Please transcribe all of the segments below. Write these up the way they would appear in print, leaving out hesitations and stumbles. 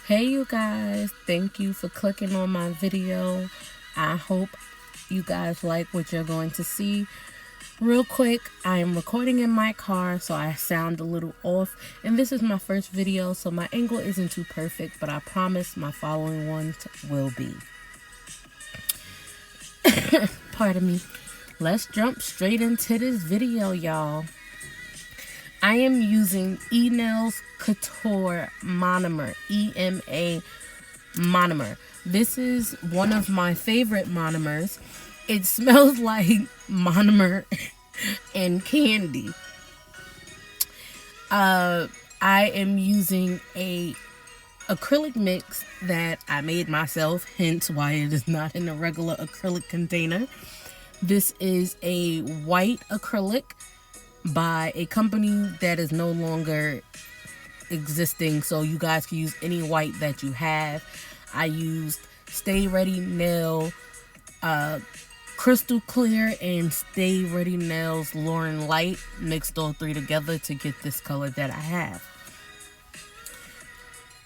Hey you guys, thank you for clicking on my video. I hope you guys like what you're going to see. Real quick, I am recording in my car, so I sound a little off, and this is my first video, so my angle isn't too perfect, but I promise my following ones will be. Pardon me. Let's jump straight into this video, y'all. I am using Nails Couture Monomer, EMA Monomer. This is one of my favorite monomers. It smells like monomer and candy. I am using a acrylic mix that I made myself, hence why it is not in a regular acrylic container. This is a white acrylic by a company that is no longer existing, so you guys can use any white that you have. I used Stay Ready Nail Crystal Clear and Stay Ready Nails Lauryns Light, mixed all three together to get this color that I have.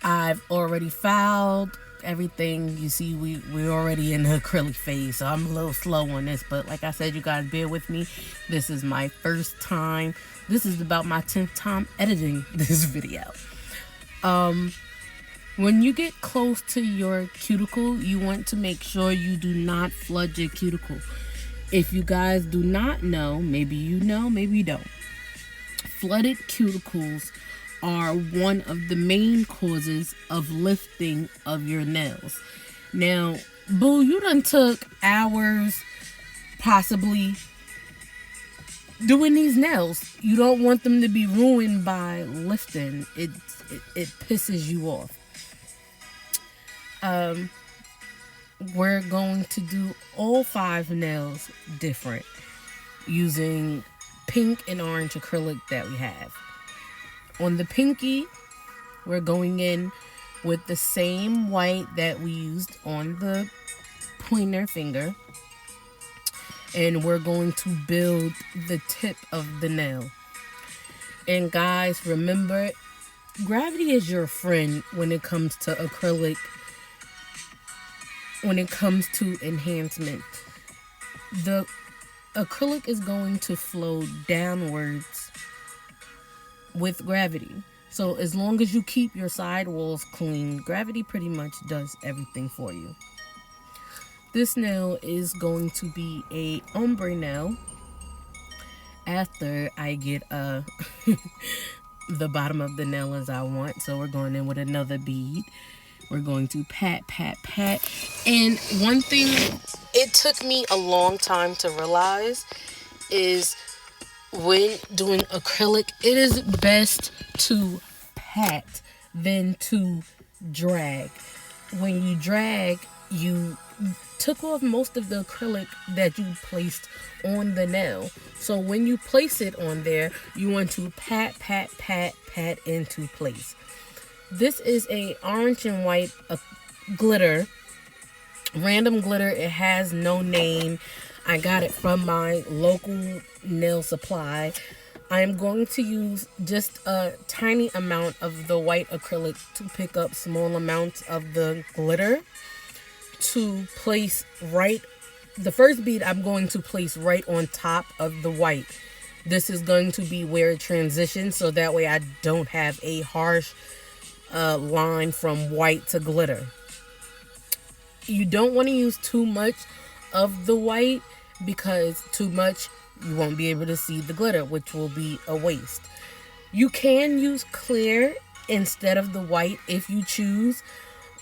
I've already filed everything. You see, we're already in the acrylic phase, so I'm a little slow on this, but like I said, you guys bear with me. This is my first time. This is about my 10th time editing this video. When you get close to your cuticle, you want to make sure you do not flood your cuticle. If you guys do not know, maybe you know, maybe you don't, flooded cuticles are one of the main causes of lifting of your nails. Now, boo, you done took hours possibly doing these nails. You don't want them to be ruined by lifting. It pisses you off. We're going to do all 5 nails different using pink and orange acrylic that we have. On the pinky, we're going in with the same white that we used on the pointer finger. And we're going to build the tip of the nail. And guys, remember, gravity is your friend when it comes to acrylic, when it comes to enhancement. The acrylic is going to flow downwards with gravity. So as long as you keep your side walls clean, gravity pretty much does everything for you. This nail is going to be a ombre nail after I get the bottom of the nail as I want. So we're going in with another bead. We're going to pat, pat, pat. And one thing it took me a long time to realize is when doing acrylic, it is best to pat than to drag. When you drag, you took off most of the acrylic that you placed on the nail. So when you place it on there, you want to pat, pat, pat, pat into place. This is a orange and white glitter, random glitter. It has no name. I got it from my local nail supply. I'm going to use just a tiny amount of the white acrylic to pick up small amounts of the glitter to place right. The first bead I'm going to place right on top of the white. This is going to be where it transitions, so that way I don't have a harsh line from white to glitter. You don't want to use too much of the white, because too much you won't be able to see the glitter, which will be a waste. You can use clear instead of the white if you choose,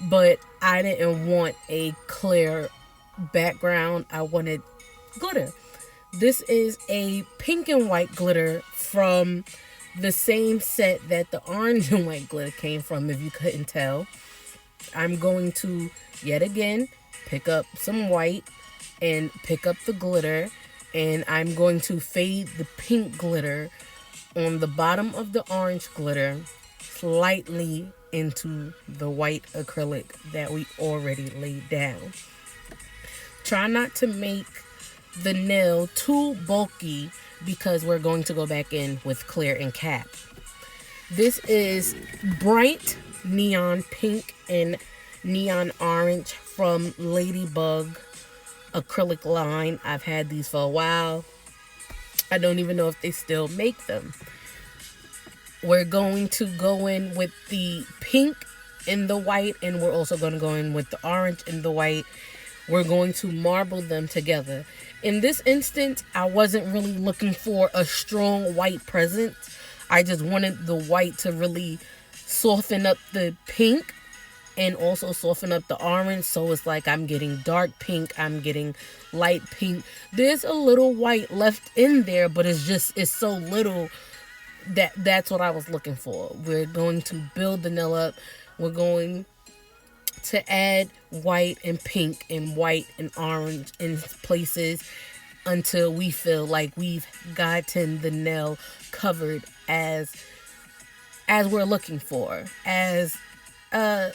but I didn't want a clear background. I wanted glitter. This is a pink and white glitter from the same set that the orange and white glitter came from, if you couldn't tell. I'm going to yet again pick up some white and pick up the glitter, and I'm going to fade the pink glitter on the bottom of the orange glitter slightly into the white acrylic that we already laid down. Try not to make the nail too bulky, because we're going to go back in with clear and cap. This is bright neon pink and neon orange from Ladybug acrylic line. I've had these for a while. I don't even know if they still make them. We're going to go in with the pink and the white, and we're also going to go in with the orange and the white. We're going to marble them together. In this instance, I wasn't really looking for a strong white presence. I just wanted the white to really soften up the pink and also soften up the orange. So it's like I'm getting dark pink, I'm getting light pink. There's a little white left in there, but it's so little that's what I was looking for. We're going to build the nail up. We're going to add white and pink and white and orange in places until we feel like we've gotten the nail covered as we're looking for. As I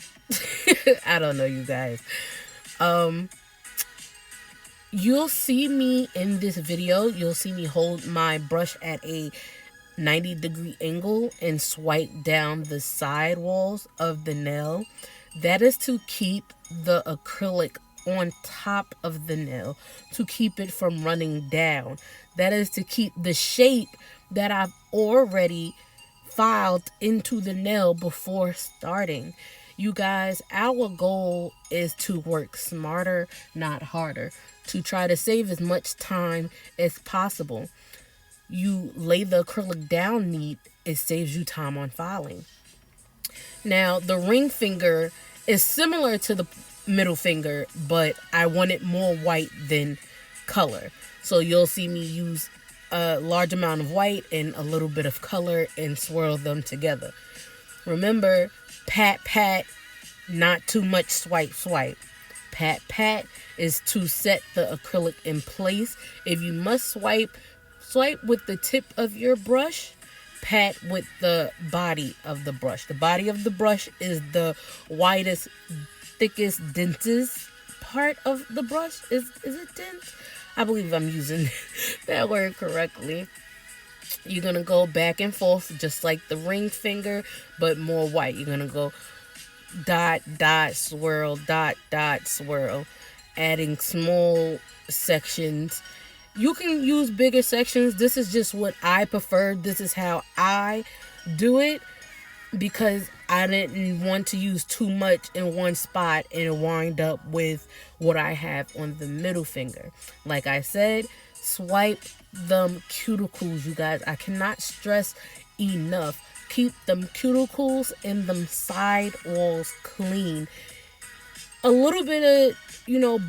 don't know, you guys. You'll see me in this video, you'll see me hold my brush at a 90-degree angle and swipe down the side walls of the nail. That is to keep the acrylic on top of the nail, to keep it from running down. That is to keep the shape that I've already filed into the nail before starting. You guys, our goal is to work smarter, not harder, to try to save as much time as possible. You lay the acrylic down neat, it saves you time on filing. Now, the ring finger is similar to the middle finger, but I wanted more white than color. So you'll see me use a large amount of white and a little bit of color and swirl them together. Remember, pat, pat, not too much swipe, swipe. Pat, pat is to set the acrylic in place. If you must swipe with the tip of your brush, pat with the body of the brush. The body of the brush is the widest, thickest, densest part of the brush. Is it dense? I believe I'm using that word correctly. You're going to go back and forth just like the ring finger, but more white. You're going to go dot, dot, swirl, dot, dot, swirl, adding small sections. You can use bigger sections. This is just what I prefer. This is how I do it because I didn't want to use too much in one spot and wind up with what I have on the middle finger. Like I said, swipe them cuticles, you guys. I cannot stress enough. Keep them cuticles and them side walls clean. A little bit of,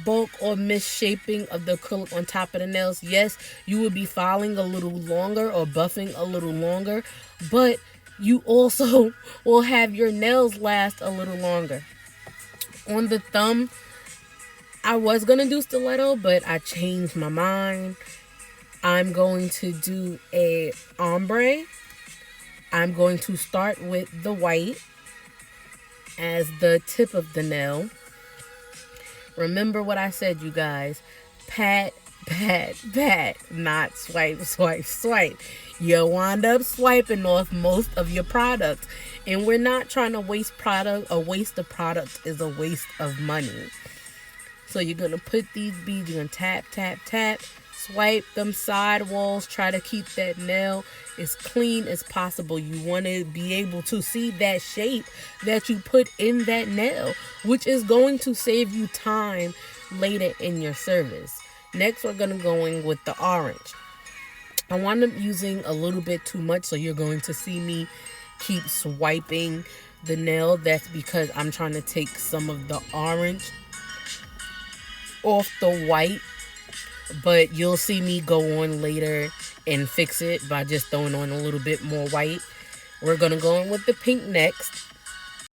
bulk or misshaping of the acrylic on top of the nails. Yes, you will be filing a little longer or buffing a little longer, but you also will have your nails last a little longer. On the thumb, I was going to do stiletto, but I changed my mind. I'm going to do a ombre. I'm going to start with the white as the tip of the nail. Remember what I said, you guys. Pat, pat, pat. Not swipe, swipe, swipe. You wind up swiping off most of your product. And we're not trying to waste product. A waste of product is a waste of money. So you're going to put these beads. You're going to tap, tap, tap. Swipe them side walls. Try to keep that nail as clean as possible. You want to be able to see that shape that you put in that nail, which is going to save you time later in your service. Next, we're going to go in with the orange. I wound up using a little bit too much, so you're going to see me keep swiping the nail. That's because I'm trying to take some of the orange off the white. But you'll see me go on later and fix it by just throwing on a little bit more white. We're going to go in with the pink next.